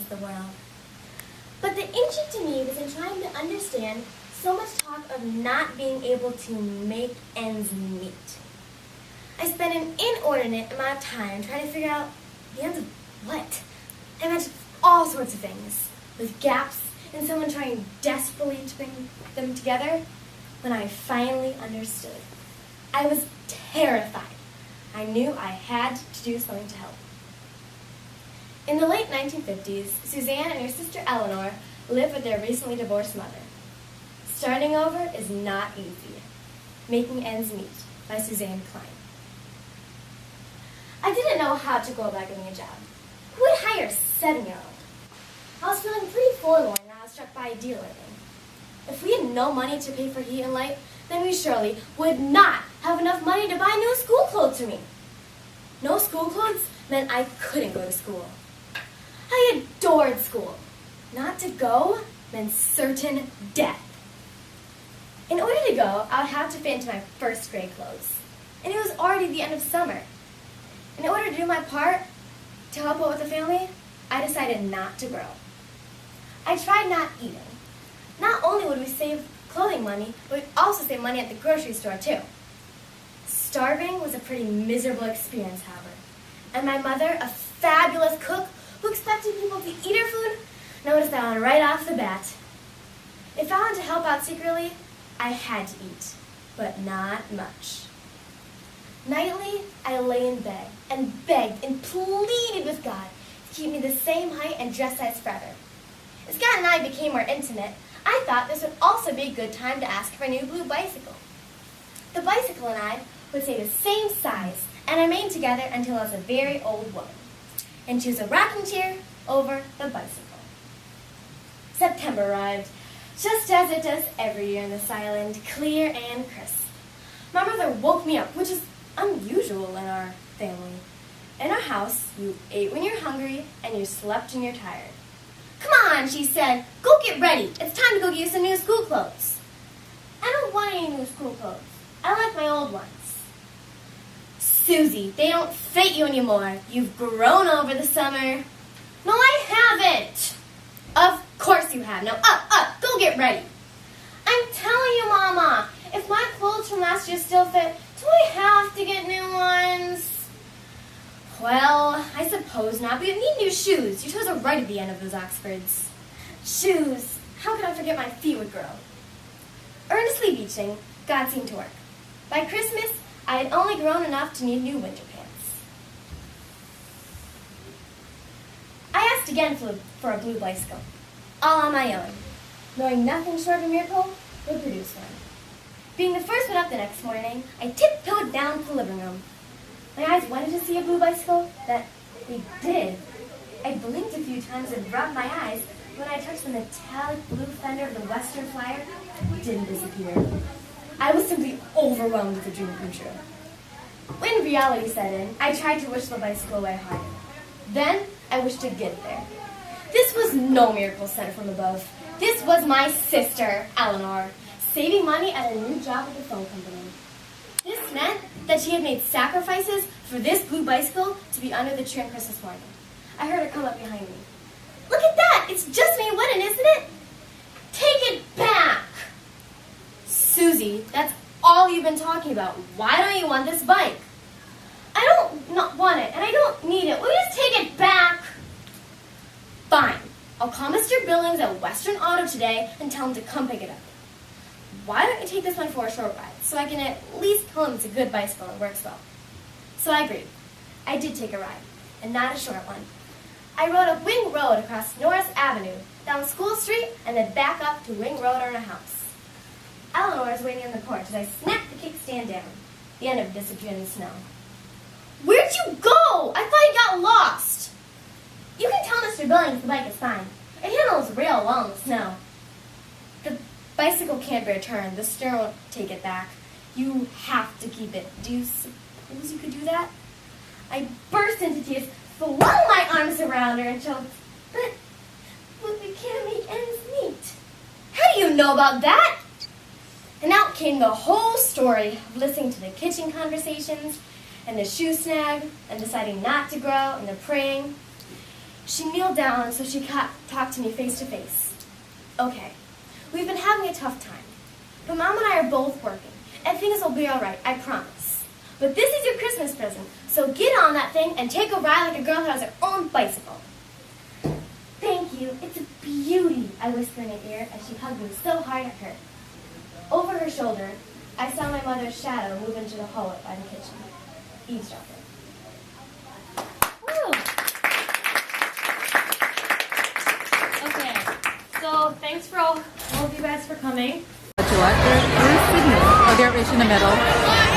the world. But the ancient to me was in trying to understand so much talk of not being able to make ends meet. I spent an inordinate amount of time trying to figure out the ends of what. I imagined all sorts of things, with gaps and someone trying desperately to bring them together, when I finally understood. I was terrified. I knew I had to do something to help. In the late 1950s, Suzanne and her sister Eleanor lived with their recently divorced mother. Starting over is not easy. Making Ends Meet by Suzanne Klein. I didn't know how to go about getting a job. Who would hire a 7-year-old? I was feeling pretty forlorn and I was struck by a deal living. If we had no money to pay for heat and light, then we surely would not have enough money to buy new school clothes for me. No school clothes meant I couldn't go to school. I adored school. Not to go meant certain death. In order to go, I would have to fit into my first grade clothes. And it was already the end of summer. In order to do my part to help out with the family, I decided not to grow. I tried not eating. Not only would we save clothing money, but we'd also save money at the grocery store too. Starving was a pretty miserable experience, however. And my mother, a fabulous cook who expected people to eat her food, noticed that one right off the bat. If I wanted to help out secretly, I had to eat, but not much. Nightly, I lay in bed and begged and pleaded with God to keep me the same height and dress size forever. As Scott and I became more intimate, I thought this would also be a good time to ask for a new blue bicycle. The bicycle and I would stay the same size and remain together until I was a very old woman, and choose a rocking chair over the bicycle. September arrived, just as it does every year in this island, clear and crisp. My mother woke me up, which is unusual in our family. In our house, you ate when you're hungry and you slept when you're tired. Come on, she said, go get ready. It's time to go get you some new school clothes. I don't want any new school clothes. I like my old ones. Susie, they don't fit you anymore. You've grown over the summer. No, I haven't. Of course you have. Now up, go get ready. I'm telling you, Mama, if my clothes from last year still fit, do I have to get new ones? Well, I suppose not, but you need new shoes. Your toes are right at the end of those Oxfords. Shoes. How could I forget my feet would grow? Earnestly beaching, God seemed to work. By Christmas, I had only grown enough to need new winter pants. I asked again for a blue bicycle, all on my own, knowing nothing short of a miracle would produce one. Being the first one up the next morning, I tiptoed down to the living room. My eyes wanted to see a blue bicycle, that they did. I blinked a few times and rubbed my eyes, but when I touched the metallic blue fender of the Western Flyer, it didn't disappear. I was simply overwhelmed with the dream come true. When reality set in, I tried to wish the bicycle away harder. Then, I wished to get there. This was no miracle sent from above. This was my sister, Eleanor, saving money at a new job with the phone company. This meant that she had made sacrifices for this blue bicycle to be under the tree on Christmas morning. I heard her come up behind me. Look at that! It's just me winning, isn't it? Take it back! Susie, that's all you've been talking about. Why don't you want this bike? I don't not want it, and I don't need it. Will you just take it back? Fine. I'll call Mr. Billings at Western Auto today and tell him to come pick it up. Why don't you take this one for a short ride, so I can at least tell him it's a good bicycle and works well? So I agreed. I did take a ride, and not a short one. I rode up Wing Road across Norris Avenue, down School Street, and then back up to Wing Road on a house. Eleanor was waiting on the porch as I snapped the kickstand down. The end of it disappeared in the snow. Where'd you go? I thought you got lost. You can tell Mr. Billings the bike is fine. It handles real well in the snow. The bicycle can't be returned. The steering won't take it back. You have to keep it. Do you suppose you could do that? I burst into tears, flung my arms around her and choked. But we can't make ends meet. How do you know about that? And out came the whole story of listening to the kitchen conversations and the shoe snag and deciding not to grow and the praying. She kneeled down so she could talk to me face to face. Okay, we've been having a tough time, but Mom and I are both working, and things will be all right, I promise. But this is your Christmas present, so get on that thing and take a ride like a girl who has her own bicycle. Thank you, it's a beauty, I whispered in her ear as she hugged me so hard at her. Over her shoulder, I saw my mother's shadow move into the hall by the kitchen. Eavesdropping. Woo! Okay, so thanks for all of you guys for coming. What? Where's Sydney? Oh, they're in the middle.